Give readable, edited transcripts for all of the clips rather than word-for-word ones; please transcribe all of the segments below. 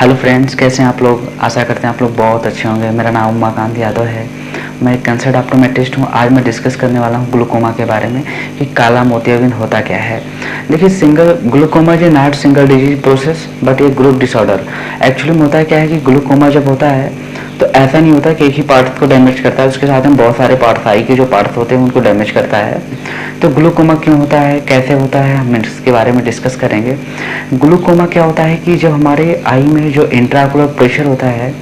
Hello friends, कैसे हैं आप लोग। आशा करते हैं आप लोग बहुत अच्छे होंगे। मेरा नाम उमाकांत यादव है। मैं एक कंसल्ट ऑप्टोमेट्रिस्ट हूँ। आज मैं डिस्कस करने वाला हूँ ग्लूकोमा के बारे में कि काला मोतियाबिंद होता क्या है। देखिए, single glaucoma is not single disease process but A group disorder. Actually में होता क्या है कि ग्लूकोमा जब होता है तो ऐसा नहीं होता कि एक ही पार्ट को डैमेज करता है, उसके साथ में बहुत सारे पार्ट्स, आई के जो पार्ट्स होते हैं उनको डैमेज करता है। तो ग्लूकोमा क्यों होता है, कैसे होता है, हम इसके बारे में डिस्कस करेंगे। ग्लूकोमा क्या होता है कि जब हमारे आई में जो इंट्राकुलर प्रेशर होता है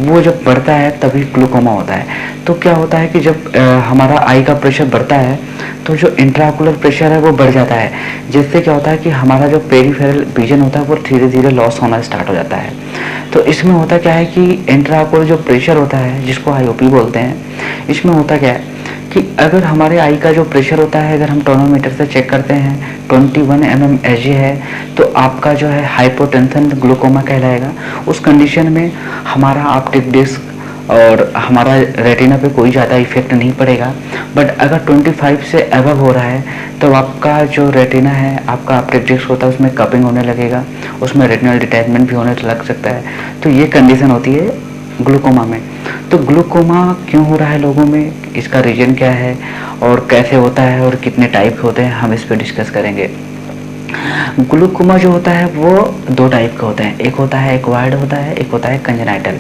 वो जब बढ़ता है तभी ग्लूकोमा होता है। तो क्या होता है कि जब हमारा आई का प्रेशर बढ़ता है तो जो इंट्राकुलर प्रेशर है वो बढ़ जाता है, जिससे क्या होता है कि हमारा जो पेरिफेरल विजन होता है वो धीरे धीरे लॉस होना स्टार्ट हो जाता है। तो इसमें होता क्या है कि इंट्राकुलर जो प्रेशर होता है जिसको आईओपी बोलते हैं, इसमें होता क्या है कि अगर हमारे आई का जो प्रेशर होता है, अगर हम टोनोमीटर से चेक करते हैं 21 mm एज है, तो आपका जो है हाइपोटेंशन ग्लूकोमा कहलाएगा। उस कंडीशन में हमारा ऑप्टिक डिस्क और हमारा रेटिना पे कोई ज़्यादा इफेक्ट नहीं पड़ेगा। बट अगर 25 से अबव हो रहा है तो आपका जो रेटिना है, आपका ऑप्टिक डिस्क होता है, उसमें कपिंग होने लगेगा, उसमें रेटिनल डिटैचमेंट भी होने लग सकता है। तो ये कंडीशन होती है ग्लूकोमा में। तो ग्लूकोमा क्यों हो रहा है लोगों में, इसका रीजन क्या है और कैसे होता है और कितने टाइप होते हैं, हम इस पर डिस्कस करेंगे। ग्लूकोमा जो होता है वो दो टाइप का होता है, एक होता है एक्वायर्ड होता है, एक होता है कंजेनाइटल।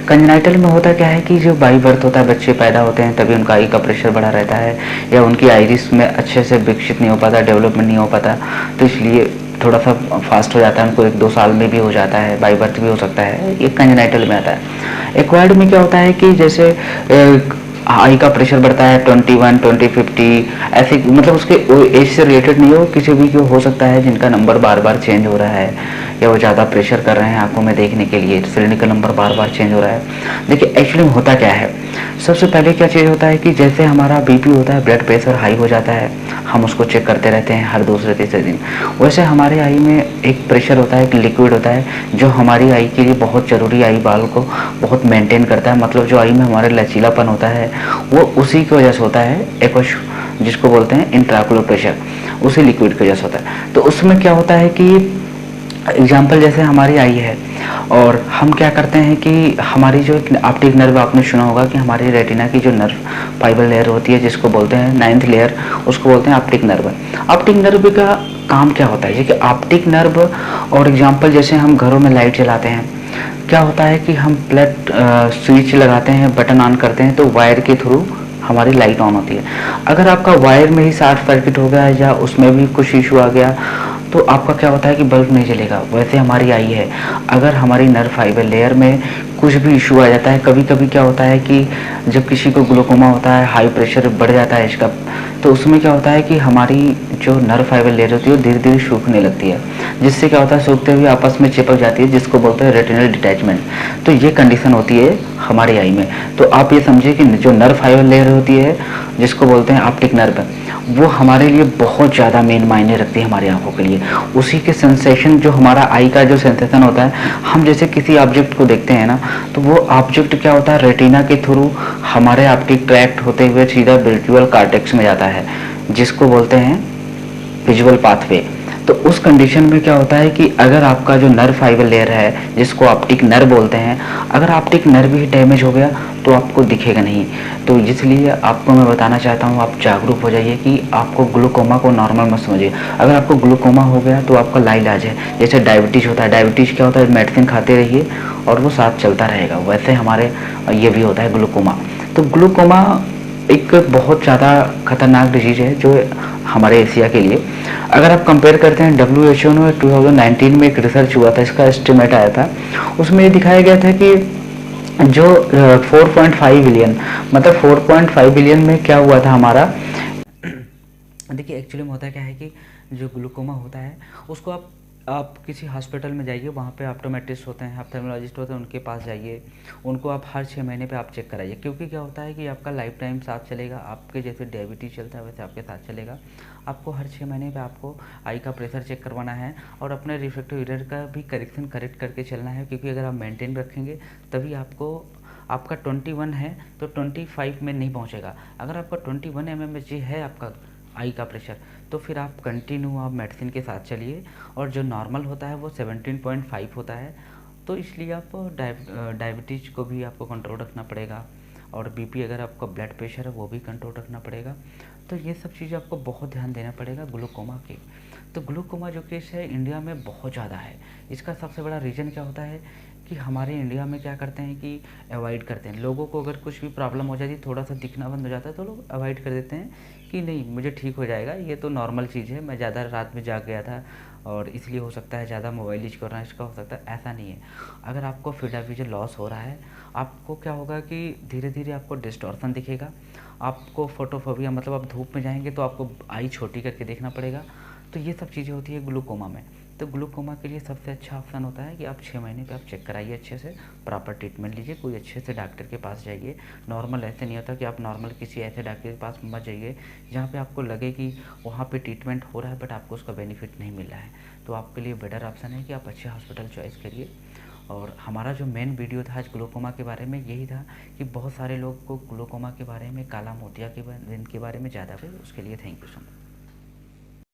कंजेनाइटल में होता क्या है कि जो बाई बर्थ होता है, बच्चे पैदा होते हैं तभी उनका आई का प्रेशर बढ़ा रहता है, या उनकी आइरिस में अच्छे से विकसित नहीं हो पाता, डेवलपमेंट नहीं हो पाता, तो इसलिए थोड़ा सा फास्ट हो जाता है, उनको 1-2 साल में भी हो जाता है, बाई बर्थ भी हो सकता है, ये कंजेनाइटल में आता है। एक्वायर्ड में क्या होता है कि जैसे आई का प्रेशर बढ़ता है 21, 20, 50, ऐसे, मतलब उसके एज से रिलेटेड नहीं हो, किसी भी को हो सकता है जिनका नंबर बार बार चेंज हो रहा है, या वो ज़्यादा प्रेशर कर रहे हैं आंखों में देखने के लिए, सिलिंडर का नंबर बार बार चेंज हो रहा है। देखिए, एक्चुअली में होता क्या है, सबसे पहले क्या चीज़ होता है कि जैसे हमारा बीपी होता है, ब्लड प्रेशर हाई हो जाता है, हम उसको चेक करते रहते हैं हर दूसरे तीसरे दिन। वैसे हमारे आई में एक प्रेशर होता है, एक लिक्विड होता है जो हमारी आई के लिए बहुत ज़रूरी, आई बाल को बहुत मेंटेन करता है। मतलब जो आई में हमारे लचीलापन होता है वो उसी की वजह से होता है, एक्वश जिसको बोलते हैं इंट्राकुलर प्रेशर, उसी लिक्विड की वजह से होता है। तो उसमें क्या होता है कि एग्जाम्पल जैसे हमारी आई है और हम क्या करते हैं कि हमारी जो ऑप्टिक नर्व, आपने सुना होगा कि हमारी रेटिना की जो नर्व फाइबर लेयर होती है जिसको बोलते हैं 9th लेयर, उसको बोलते हैं ऑप्टिक नर्व। ऑप्टिक नर्व का काम क्या होता है, जैसे ऑप्टिक नर्व, और एग्जाम्पल जैसे हम घरों में लाइट जलाते हैं, क्या होता है कि हम प्लग स्विच लगाते हैं, बटन ऑन करते हैं तो वायर के थ्रू हमारी लाइट ऑन होती है। अगर आपका वायर में ही शॉर्ट सर्किट हो गया या उसमें भी कुछ इशू आ गया तो आपका क्या होता है कि बल्ब नहीं जलेगा। वैसे हमारी आई है, अगर हमारी नर्व फाइबर लेयर में कुछ भी इशू आ जाता है, कभी कभी क्या होता है कि जब किसी को ग्लूकोमा होता है, हाई प्रेशर बढ़ जाता है इसका, तो उसमें क्या होता है कि हमारी जो नर्व फाइबर लेयर होती है वो धीरे धीरे सूखने लगती है, जिससे क्या होता है सूखते हुए आपस में चिपक जाती है, जिसको बोलते हैं रेटिनल डिटैचमेंट। तो ये कंडीशन होती है हमारी आई में। तो आप ये समझिए कि जो नर्व फाइबर लेयर होती है जिसको बोलते हैं ऑप्टिक नर्व, वो हमारे लिए बहुत ज़्यादा मेन मायने रखती है हमारी आंखों के लिए। उसी के सेंसेशन, जो हमारा आई का जो सेंसेशन होता है, हम जैसे किसी ऑब्जेक्ट को देखते हैं ना, तो वो ऑब्जेक्ट क्या होता है, रेटिना के थ्रू हमारे ऑप्टिक ट्रैक्ट होते हुए सीधा विजुअल कॉर्टेक्स में जाता है, जिसको बोलते हैं विजुअल पाथवे। तो उस कंडीशन में क्या होता है कि अगर आपका जो नर्व फाइबर लेयर है जिसको ऑप्टिक नर्व बोलते हैं, अगर ऑप्टिक नर्व ही डैमेज हो गया तो आपको दिखेगा नहीं। तो इसलिए आपको मैं बताना चाहता हूँ, आप जागरूक हो जाइए कि आपको ग्लूकोमा को नॉर्मल मत समझिए। अगर आपको ग्लूकोमा हो गया तो आपका लाइलाज है, जैसे डायबिटीज़ होता है। डायबिटीज़ क्या होता है, मेडिसिन खाते रहिए और वो साथ चलता रहेगा, वैसे हमारे ये भी होता है ग्लूकोमा। तो ग्लूकोमा एक बहुत ज़्यादा खतरनाक डिजीज है जो हमारे एशिया के लिए, अगर आप कंपेयर करते हैं, WHO ने 2019 में एक रिसर्च हुआ था, इसका एस्टिमेट आया था, उसमें ये दिखाया गया था कि जो 4.5 बिलियन, मतलब 4.5 बिलियन में क्या हुआ था हमारा। देखिए, एक्चुअली में होता क्या है कि जो ग्लूकोमा होता है उसको आप किसी हॉस्पिटल में जाइए, वहाँ पे ऑप्टोमेट्रिस्ट होते हैं, ऑप्थेल्मोलॉजिस्ट होते हैं, उनके पास जाइए, उनको आप हर 6 महीने पे आप चेक कराइए। क्योंकि क्या होता है कि आपका लाइफ टाइम साथ चलेगा, आपके जैसे डायबिटीज़ चलता है वैसे आपके साथ चलेगा। आपको हर 6 महीने पे आपको आई का प्रेशर चेक करवाना है और अपने रिफ्रैक्टिव एरर का भी करेक्शन करेक्ट करके चलना है। क्योंकि अगर आप मेंटेन रखेंगे तभी आपको, आपका 21 है तो 25 में नहीं पहुंचेगा। अगर आपका 21 mmHg है आपका आई का प्रेशर, तो फिर आप कंटिन्यू आप मेडिसिन के साथ चलिए, और जो नॉर्मल होता है वो 17.5 होता है, तो इसलिए आप डायबिटीज़ को भी आपको कंट्रोल रखना पड़ेगा, और बीपी, अगर आपका ब्लड प्रेशर है वो भी कंट्रोल रखना पड़ेगा। तो ये सब चीज़ें आपको बहुत ध्यान देना पड़ेगा ग्लूकोमा की। तो ग्लूकोमा जो केस है इंडिया में बहुत ज़्यादा है। इसका सबसे बड़ा रीज़न क्या होता है कि हमारे इंडिया में क्या करते हैं कि अवॉइड करते हैं लोगों को। अगर कुछ भी प्रॉब्लम हो जाती है, थोड़ा सा दिखना बंद हो जाता है, तो लोग अवॉइड कर देते हैं कि नहीं मुझे ठीक हो जाएगा, ये तो नॉर्मल चीज़ है, मैं ज़्यादा रात में जाग गया था और इसलिए हो सकता है, ज़्यादा मोबाइल यूज कर रहा है इसका हो सकता है। ऐसा नहीं है। अगर आपको फील्ड ऑफ विजन लॉस हो रहा है, आपको क्या होगा कि धीरे धीरे आपको डिस्टॉर्शन दिखेगा, आपको फोटोफोबिया, मतलब आप धूप में जाएंगे तो आपको आई छोटी करके देखना पड़ेगा। तो ये सब चीज़ें होती है ग्लूकोमा में। तो ग्लूकोमा के लिए सबसे अच्छा ऑप्शन होता है कि आप 6 महीने पे आप चेक कराइए, अच्छे से प्रॉपर ट्रीटमेंट लीजिए, कोई अच्छे से डॉक्टर के पास जाइए। नॉर्मल ऐसे नहीं होता कि आप नॉर्मल किसी ऐसे डॉक्टर के पास मत जाइए जहाँ पे आपको लगे कि वहाँ पे ट्रीटमेंट हो रहा है बट आपको उसका बेनिफिट नहीं मिल रहा है। तो आपके लिए बेटर ऑप्शन है कि आप अच्छे हॉस्पिटल चॉइस करिए। और हमारा जो मेन वीडियो था आज ग्लूकोमा के बारे में यही था कि बहुत सारे लोग को ग्लूकोमा के बारे में, काला मोतिया के बारे में ज़्यादा है। उसके लिए थैंक यू सो मच।